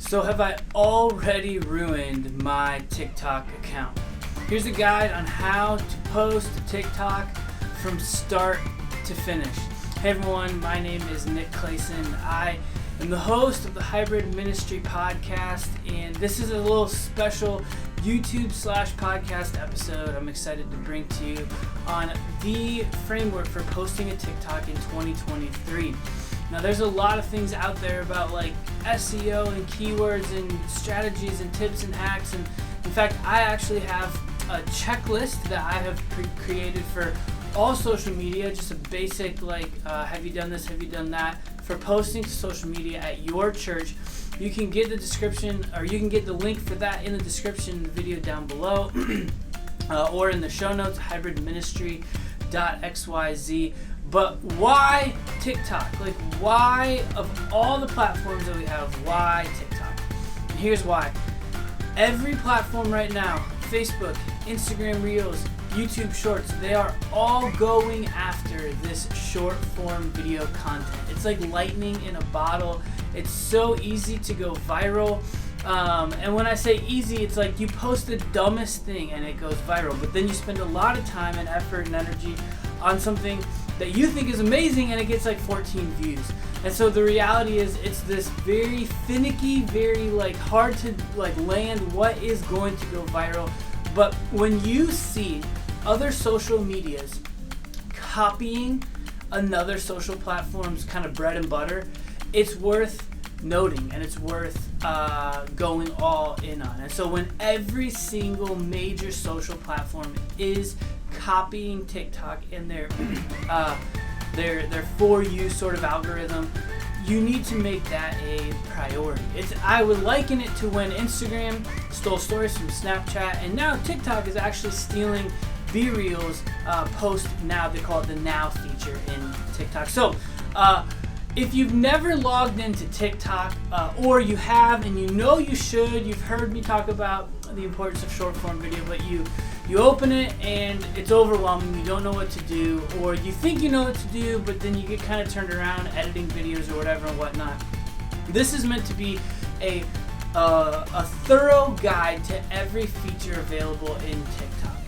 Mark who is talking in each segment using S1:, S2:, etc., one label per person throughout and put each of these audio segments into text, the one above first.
S1: So have I already ruined my TikTok account? Here's a guide on how to post to TikTok from start to finish. Hey everyone, my name is Nick Clayson. I am the host of the Hybrid Ministry podcast, and this is a little special YouTube/podcast episode I'm excited to bring to you on the framework for posting a TikTok in 2023. Now there's a lot of things out there about like SEO and keywords and strategies and tips and hacks, and in fact I actually have a checklist that I have created for all social media, just a basic like have you done this, have you done that, for posting to social media at your church. You can get the description, or you can get the link for that in the description of the video down below or in the show notes, hybridministry.xyz. But why TikTok? Like, why, of all the platforms that we have, why TikTok? And here's why. Every platform right now, Facebook, Instagram Reels, YouTube Shorts, they are all going after this short form video content. It's like lightning in a bottle. It's so easy to go viral. And when I say easy, it's like you post the dumbest thing and it goes viral, but then you spend a lot of time and effort and energy on something that you think is amazing and it gets like 14 views. And so the reality is it's this very finicky, very like hard to like land what is going to go viral. But when you see other social medias copying another social platform's kind of bread and butter, it's worth noting and it's worth going all in on. And so when every single major social platform is copying TikTok in their for you sort of algorithm, you need to make that a priority. I would liken it to when Instagram stole stories from Snapchat, and now TikTok is actually stealing B-Reels post. Now they call it the Now feature in TikTok. So if you've never logged into TikTok, or you have and you know you should, you've heard me talk about the importance of short form video, but you open it and it's overwhelming, you don't know what to do, or you think you know what to do, but then you get kind of turned around editing videos or whatever and whatnot. This is meant to be a thorough guide to every feature available in TikTok.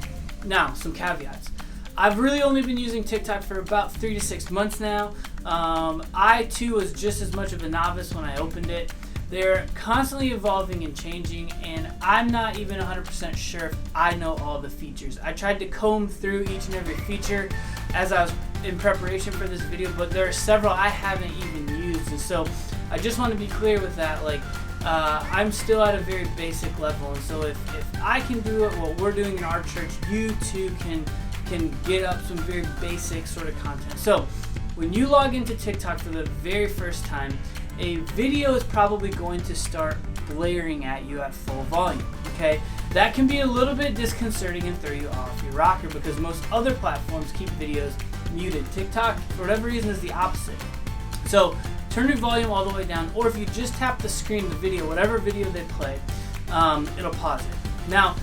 S1: Now, some caveats. I've really only been using TikTok for about 3 to 6 months now. I too was just as much of a novice when I opened it. They're constantly evolving and changing, and I'm not even 100% sure if I know all the features. I tried to comb through each and every feature as I was in preparation for this video, but there are several I haven't even used, and so I just want to be clear with that. Like, I'm still at a very basic level, and so if I can do it, what we're doing in our church, you too can get up some very basic sort of content. So when you log into TikTok for the very first time, a video is probably going to start blaring at you at full volume, okay? That can be a little bit disconcerting and throw you off your rocker because most other platforms keep videos muted. TikTok, for whatever reason, is the opposite. So turn your volume all the way down, or if you just tap the screen, the video, whatever video they play, it'll pause it. Now,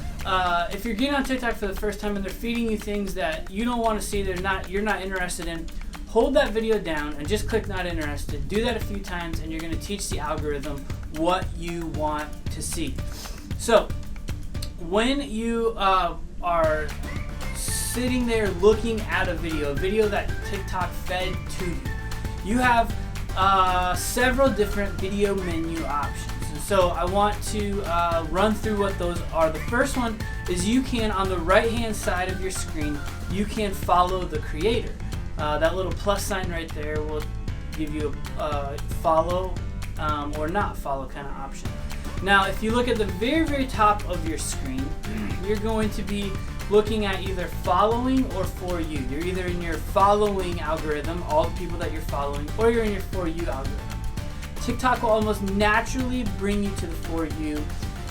S1: if you're getting on TikTok for the first time and they're feeding you things that you don't want to see, you're not interested in, hold that video down and just click not interested. Do that a few times and you're going to teach the algorithm what you want to see. So when you are sitting there looking at a video that TikTok fed to you, you have several different video menu options. And so I want to run through what those are. The first one is you can, on the right hand side of your screen, you can follow the creator. That little plus sign right there will give you a follow or not follow kind of option. Now, if you look at the very, very top of your screen, you're going to be looking at either following or for you. You're either in your following algorithm, all the people that you're following, or you're in your for you algorithm. TikTok will almost naturally bring you to the for you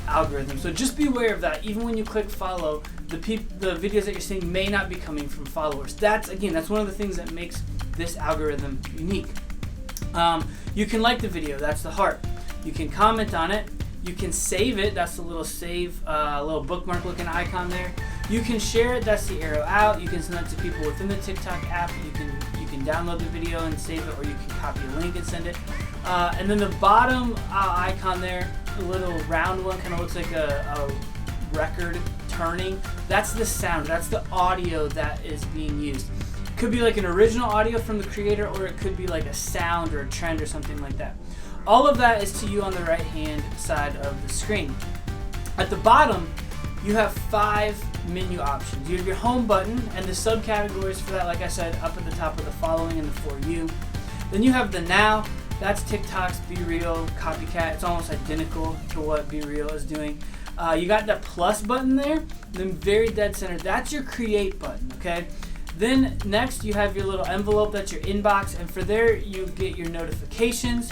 S1: algorithm. So just be aware of that. Even when you click follow, the videos that you're seeing may not be coming from followers. That's one of the things that makes this algorithm unique. You can like the video, that's the heart. You can comment on it. You can save it, that's the little save, little bookmark looking icon there. You can share it, that's the arrow out. You can send it to people within the TikTok app. You can download the video and save it, or you can copy a link and send it. And then the bottom icon there, a little round one, kind of looks like a record turning. That's the sound, that's the audio that is being used. Could be like an original audio from the creator, or it could be like a sound or a trend or something like that. All of that is to you on the right hand side of the screen. At the bottom, you have 5 menu options. You have your home button and the subcategories for that, like I said, up at the top of the following and the for you. Then you have the now. That's TikTok's Be Real copycat. It's almost identical to what Be Real is doing. You got that plus button there, then very dead center. That's your create button, okay? Then next you have your little envelope, that's your inbox, and for there you get your notifications,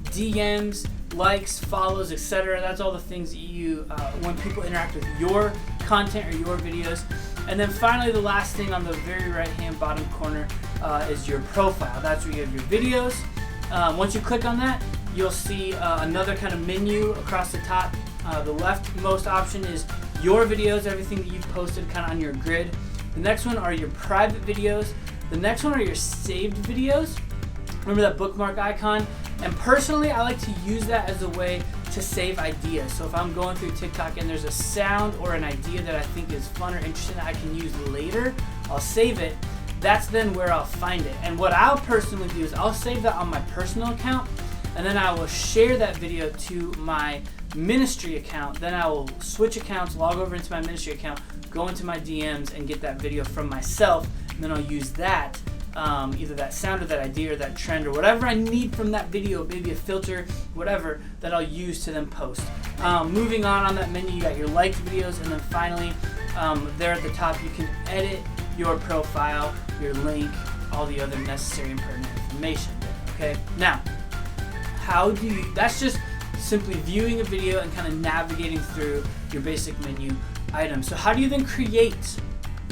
S1: DMs, likes, follows, etc. That's all the things that you, when people interact with your content or your videos. And then finally, the last thing on the very right hand bottom corner is your profile. That's where you have your videos. Once you click on that, you'll see another kind of menu across the top. The leftmost option is your videos, everything that you've posted kind of on your grid. The next one are your private videos. The next one are your saved videos. Remember that bookmark icon? And personally, I like to use that as a way to save ideas. So if I'm going through TikTok and there's a sound or an idea that I think is fun or interesting that I can use later, I'll save it. That's then where I'll find it. And what I'll personally do is I'll save that on my personal account, and then I will share that video to my ministry account. Then I will switch accounts, log over into my ministry account, go into my DMs and get that video from myself, and then I'll use that, either that sound or that idea or that trend or whatever I need from that video, maybe a filter, whatever, that I'll use to then post. Moving on that menu, you got your liked videos, and then finally, there at the top, you can edit your profile, your link, all the other necessary and pertinent information there, okay? Now, how do you, that's just simply viewing a video and kind of navigating through your basic menu items. So how do you then create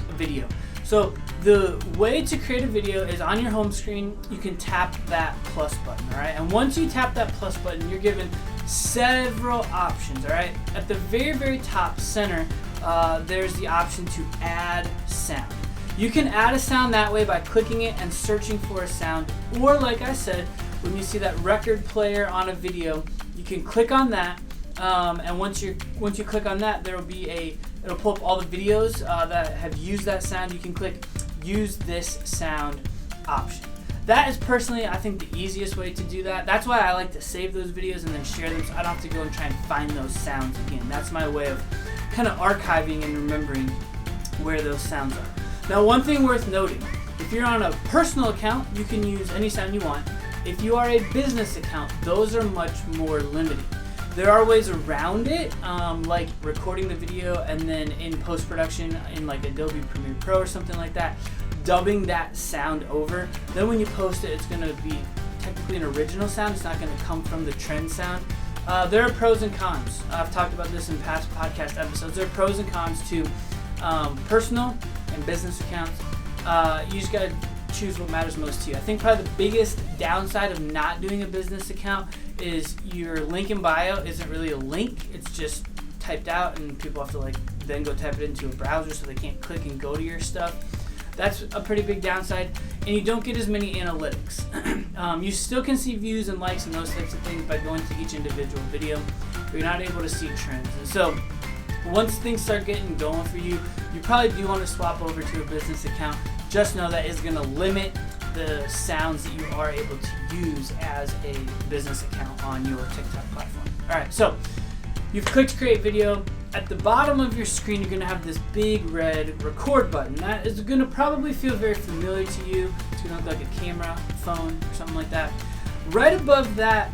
S1: a video? So the way to create a video is on your home screen, you can tap that plus button, all right? And once you tap that plus button, you're given several options, all right? At the very, very top center, there's the option to add sound. You can add a sound that way by clicking it and searching for a sound, or like I said, when you see that record player on a video, you can click on that, and once you click on that, there will be it'll pull up all the videos that have used that sound. You can click use this sound option. That is personally, I think, the easiest way to do that. That's why I like to save those videos and then share them, so I don't have to go and try and find those sounds again. That's my way of kind of archiving and remembering where those sounds are. Now, one thing worth noting, if you're on a personal account, you can use any sound you want. If you are a business account, those are much more limited. There are ways around it, like recording the video and then in post-production in like Adobe Premiere Pro or something like that, dubbing that sound over. Then when you post it, it's going to be technically an original sound. It's not going to come from the trend sound. There are pros and cons. I've talked about this in past podcast episodes. There are pros and cons to personal and business accounts. You just gotta choose what matters most to you. I think probably the biggest downside of not doing a business account is your link in bio isn't really a link. It's just typed out, and people have to like then go type it into a browser, so they can't click and go to your stuff. That's a pretty big downside, and you don't get as many analytics. You still can see views and likes and those types of things by going to each individual video, but you're not able to see trends. And so once things start getting going for you, you probably do want to swap over to a business account. Just know that is going to limit the sounds that you are able to use as a business account on your TikTok platform. All right, so you've clicked create video. At the bottom of your screen, you're going to have this big red record button. That is going to probably feel very familiar to you. It's going to look like a camera, phone, or something like that. Right above that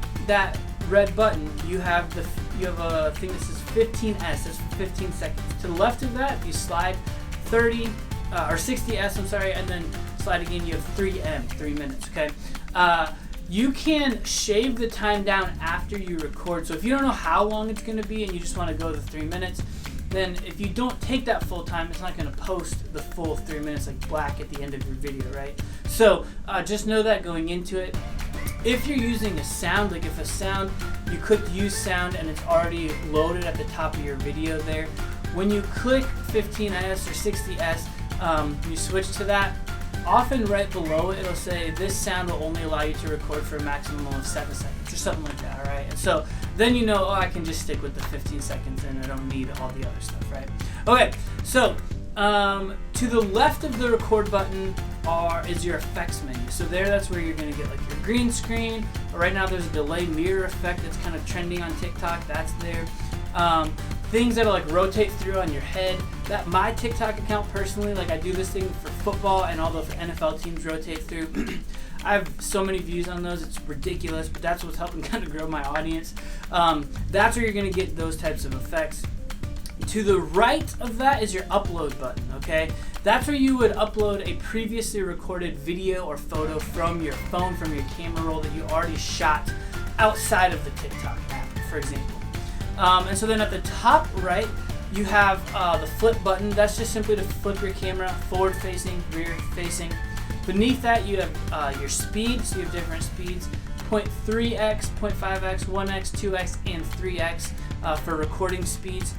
S1: red button, you have a thing that says 15S. That's for 15 seconds. To the left of that, if you slide 60S, and then slide again, you have 3M, 3 minutes. Okay. You can shave the time down after you record. So if you don't know how long it's going to be and you just want to go the 3 minutes, then if you don't take that full time, it's not going to post the full 3 minutes like black at the end of your video, right? So just know that going into it. If you're using a sound, like if a sound, you click use sound and it's already loaded at the top of your video there, when you click 15S or 60S, you switch to that, often right below it, it'll say this sound will only allow you to record for a maximum of 7 seconds or something like that, all right? And so then you know, oh, I can just stick with the 15 seconds and I don't need all the other stuff, right? Okay, so to the left of the record button is your effects menu. So that's where you're gonna get like your green screen. Right now there's a delay mirror effect that's kind of trending on TikTok, that's there. Things that'll like rotate through on your head. That my TikTok account personally, like I do this thing for football and all the NFL teams rotate through. I have so many views on those, it's ridiculous, but that's what's helping kind of grow my audience. That's where you're gonna get those types of effects. To the right of that is your upload button, okay? That's where you would upload a previously recorded video or photo from your phone, from your camera roll that you already shot outside of the TikTok app, for example. And so then at the top right, you have the flip button. That's just simply to flip your camera forward facing, rear facing. Beneath that, you have your speed, so you have different speeds, 0.3x, 0.5x, 1x, 2x, and 3x for recording speeds.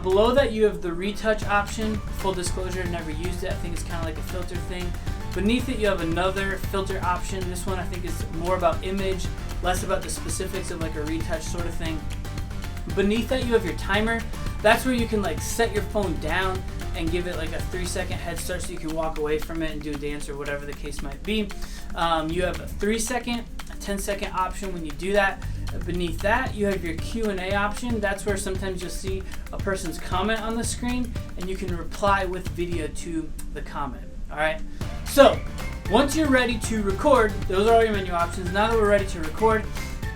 S1: Below that, you have the retouch option. Full disclosure, never used it. I think it's kind of like a filter thing. Beneath it, you have another filter option. This one I think is more about image, less about the specifics of like a retouch sort of thing. Beneath that, you have your timer. That's where you can like set your phone down and give it like a 3-second head start so you can walk away from it and do a dance or whatever the case might be. You have a 3-second, a 10-second option when you do that. Beneath that, you have your Q&A option. That's where sometimes you'll see a person's comment on the screen and you can reply with video to the comment. All right. So once you're ready to record, those are all your menu options. Now that we're ready to record,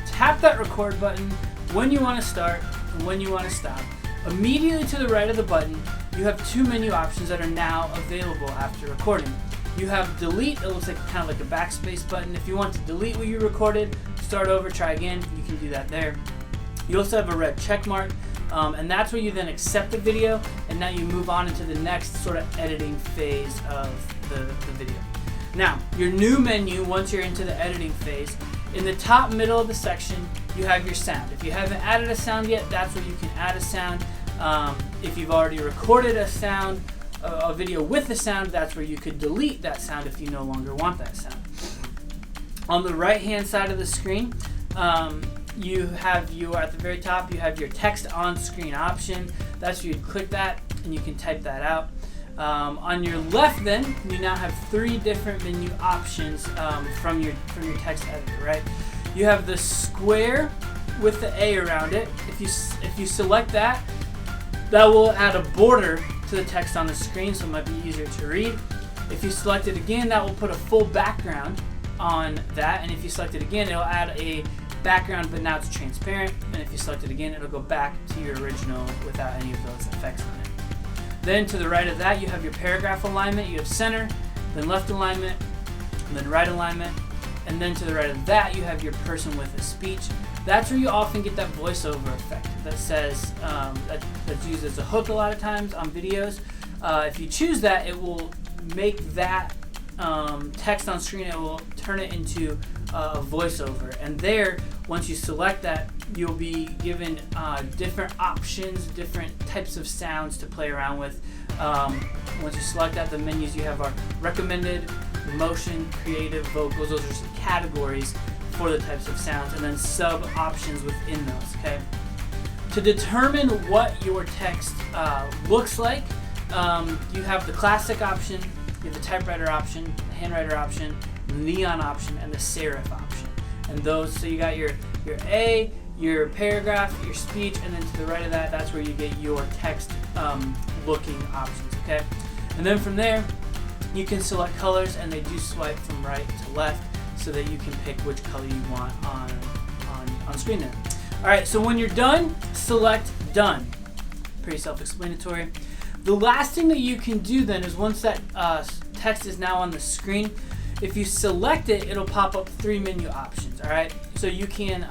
S1: tap that record button when you want to start and when you want to stop. Immediately to the right of the button, you have 2 menu options that are now available after recording. You have delete. It looks like kind of like a backspace button. If you want to delete what you recorded, start over, try again, you can do that there. You also have a red check mark, and that's where you then accept the video, and now you move on into the next sort of editing phase of the video. Now, your new menu, once you're into the editing phase, in the top middle of the section, you have your sound. If you haven't added a sound yet, that's where you can add a sound. If you've already recorded a sound, a video with the sound, that's where you could delete that sound if you no longer want that sound. On the right hand side of the screen, you have at the very top, you have your text on screen option. That's where you click that and you can type that out. On your left then, you now have 3 different menu options from your text editor, right? You have the square with the A around it. If you select that, that will add a border to the text on the screen, so it might be easier to read. If you select it again, that will put a full background on that, and if you select it again, it'll add a background, but now it's transparent, and if you select it again, it'll go back to your original without any of those effects on it. Then to the right of that, you have your paragraph alignment. You have center, then left alignment, and then right alignment, and then to the right of that, you have your person with a speech. That's where you often get that voiceover effect that says, that's used as a hook a lot of times on videos. If you choose that, it will make that text on screen, it will turn it into a voiceover. And there, once you select that, you'll be given different options, different types of sounds to play around with. Once you select that, the menus you have are recommended, motion, creative, vocals. Those are some categories for the types of sounds, and then sub options within those, okay? To determine what your text looks like, you have the classic option, you have the typewriter option, the handwriter option, the neon option, and the serif option. And those, so you got your A, your paragraph, your speech, and then to the right of that, that's where you get your text looking options, okay? And then from there, you can select colors, and they do swipe from right to left so that you can pick which color you want on screen there. All right, so when you're done, select done. Pretty self-explanatory. The last thing that you can do then is once that text is now on the screen, if you select it, it'll pop up 3 menu options, all right? So you can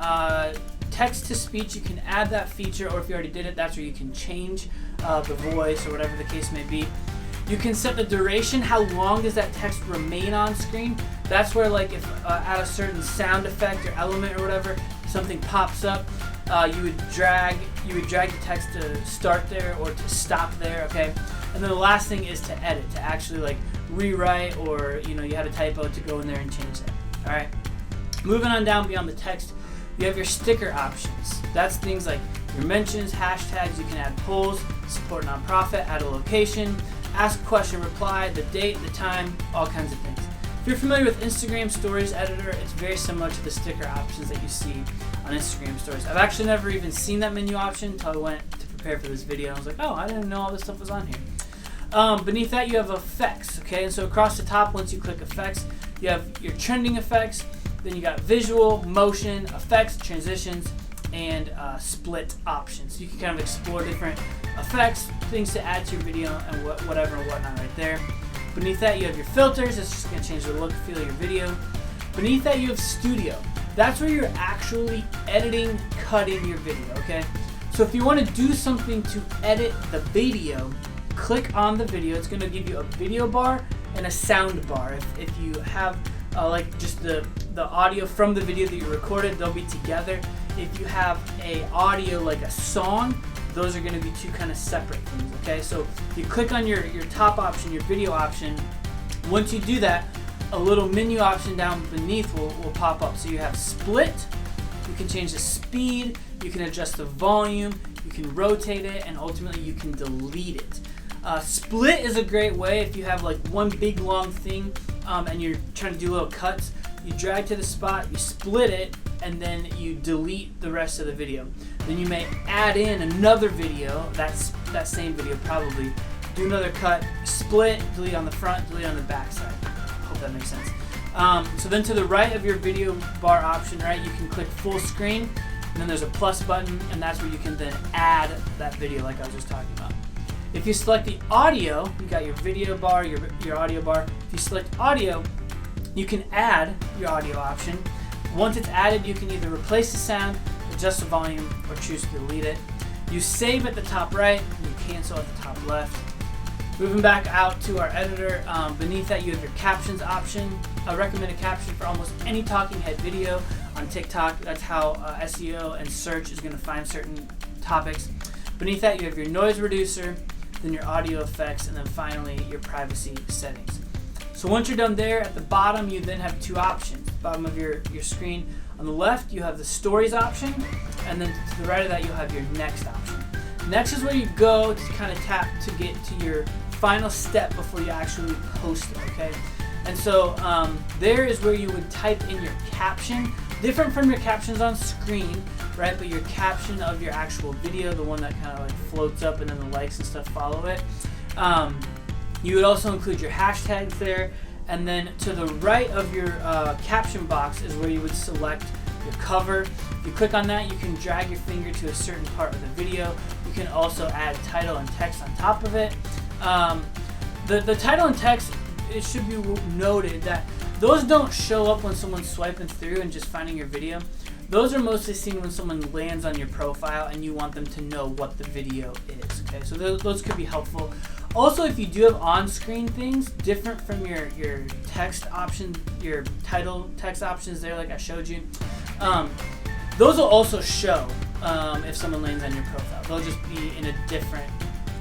S1: text to speech, you can add that feature, or if you already did it, that's where you can change the voice or whatever the case may be. You can set the duration, how long does that text remain on screen. That's where, like, if at a certain sound effect or element or whatever, something pops up, you would drag the text to start there or to stop there, okay? And then the last thing is to edit, to actually like rewrite, or you had a typo, to go in there and change that. All right. Moving on down beyond the text, you have your sticker options. That's things like your mentions, hashtags. You can add polls, support nonprofit, add a location, ask a question, reply, the date, the time, all kinds of things. If you're familiar with Instagram Stories Editor, it's very similar to the sticker options that you see on Instagram Stories. I've actually never even seen that menu option until I went to prepare for this video. I was like, oh, I didn't know all this stuff was on here. Beneath that, you have effects, okay? And so across the top, once you click effects, you have your trending effects, then you got visual, motion, effects, transitions, and split options. You can kind of explore different effects, things to add to your video, and whatever and whatnot right there. Beneath that, you have your filters. That's just going to change the look and feel of your video. Beneath that, you have studio. That's where you're actually editing, cutting your video, okay? So if you want to do something to edit the video, click on the video. It's going to give you a video bar and a sound bar. If you have like just the audio from the video that you recorded, they'll be together. If you have a audio like a song, those are going to be two kind of separate things, okay? So if you click on your top option, your video option, once you do that, a little menu option down beneath will pop up. So you have split, you can change the speed, you can adjust the volume, you can rotate it, and ultimately you can delete it. Split is a great way if you have like one big long thing and you're trying to do little cuts. You drag to the spot, you split it, and then you delete the rest of the video. Then you may add in another video, that same video probably, do another cut, split, delete on the front, delete on the back side. Hope that makes sense. So then to the right of your video bar option, right, you can click full screen, and then there's a plus button, and that's where you can then add that video like I was just talking about. If you select the audio, you got your video bar, your audio bar. If you select audio, you can add your audio option. Once it's added, you can either replace the sound, adjust the volume, or choose to delete it. You save at the top right, and you cancel at the top left. Moving back out to our editor, beneath that you have your captions option. I recommend a caption for almost any talking head video on TikTok. That's how SEO and search is going to find certain topics. Beneath that you have your noise reducer, then your audio effects, and then finally your privacy settings. So once you're done there, at the bottom you then have two options. Bottom of your screen, on the left you have the stories option, and then to the right of that you'll have your next option. Next is where you go to kind of tap to get to your final step before you actually post it, okay? And so there is where you would type in your caption, different from your captions on screen, right? But your caption of your actual video, the one that kind of like floats up and then the likes and stuff follow it. You would also include your hashtags there, and then to the right of your caption box is where you would select your cover. If you click on that, you can drag your finger to a certain part of the video. You can also add title and text on top of it. The title and text, it should be noted that those don't show up when someone's swiping through and just finding your video. Those are mostly seen when someone lands on your profile and you want them to know what the video is, okay? So those could be helpful. Also, if you do have on-screen things, different from your text option, your title text options there like I showed you, those will also show if someone lands on your profile. They'll just be in a different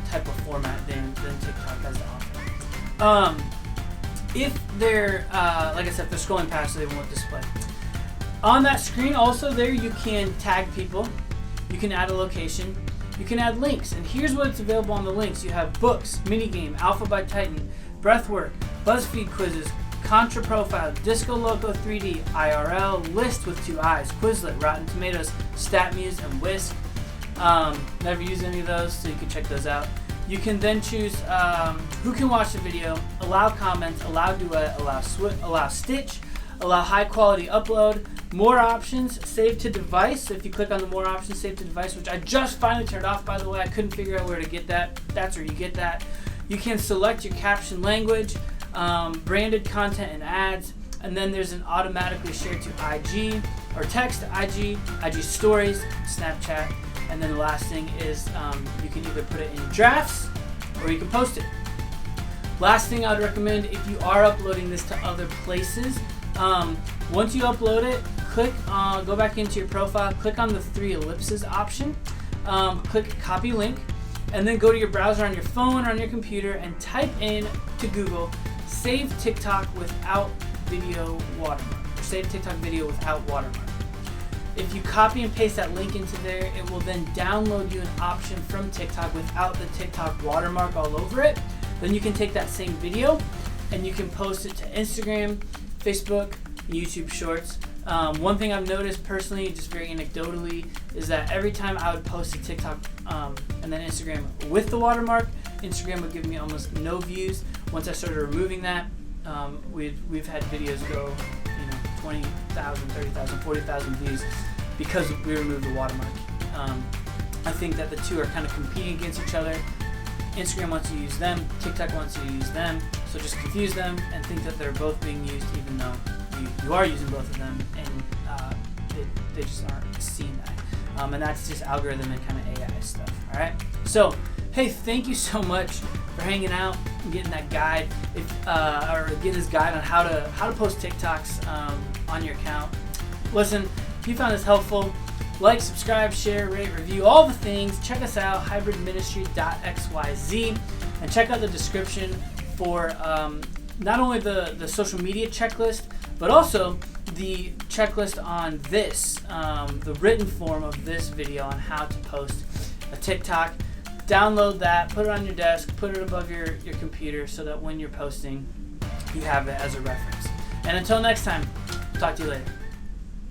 S1: type of format than TikTok has to offer. If they're, like I said, if they're scrolling past, so they won't display. On that screen also there you can tag people, you can add a location, you can add links, and here's what's available on the links. You have books, minigame, Alpha by Titan, Breathwork, BuzzFeed quizzes, Contra Profile, Disco Loco 3D, IRL, List with 2 eyes, Quizlet, Rotten Tomatoes, StatMuse, and Whisk. Never used any of those, so you can check those out. You can then choose who can watch the video, allow comments, allow duet, allow stitch, allow high quality upload, more options, save to device. So if you click on the more options, save to device, which I just finally turned off, by the way, I couldn't figure out where to get that. That's where you get that. You can select your caption language, branded content and ads, and then there's an automatically shared to IG or text to IG stories, Snapchat, and then the last thing is you can either put it in drafts or you can post it. Last thing I'd recommend, if you are uploading this to other places, once you upload it, go back into your profile, click on the 3 ellipses option, click copy link. and then go to your browser on your phone or on your computer and type in to Google, save TikTok without video watermark, or save TikTok video without watermark. If you copy and paste that link into there, it will then download you an option from TikTok without the TikTok watermark all over it. Then you can take that same video and you can post it to Instagram, Facebook, YouTube Shorts. One thing I've noticed personally, just very anecdotally, is that every time I would post a TikTok and then Instagram with the watermark, Instagram would give me almost no views. Once I started removing that, we've had videos go 20,000, 30,000, 40,000 views because we removed the watermark. I think that the two are kind of competing against each other. Instagram wants to use them, TikTok wants to use them, so just confuse them and think that they're both being used, even though you are using both of them, and they just aren't seeing that. And that's just algorithm and kind of AI stuff. All right. So, hey, thank you so much for hanging out and getting that guide, or getting this guide on how to post TikToks on your account. Listen, if you found this helpful, like, subscribe, share, rate, review, all the things. Check us out, hybridministry.xyz, and check out the description for not only the social media checklist, but also the checklist on this, the written form of this video on how to post a TikTok. Download that, put it on your desk, put it above your computer so that when you're posting, you have it as a reference. And until next time, talk to you later.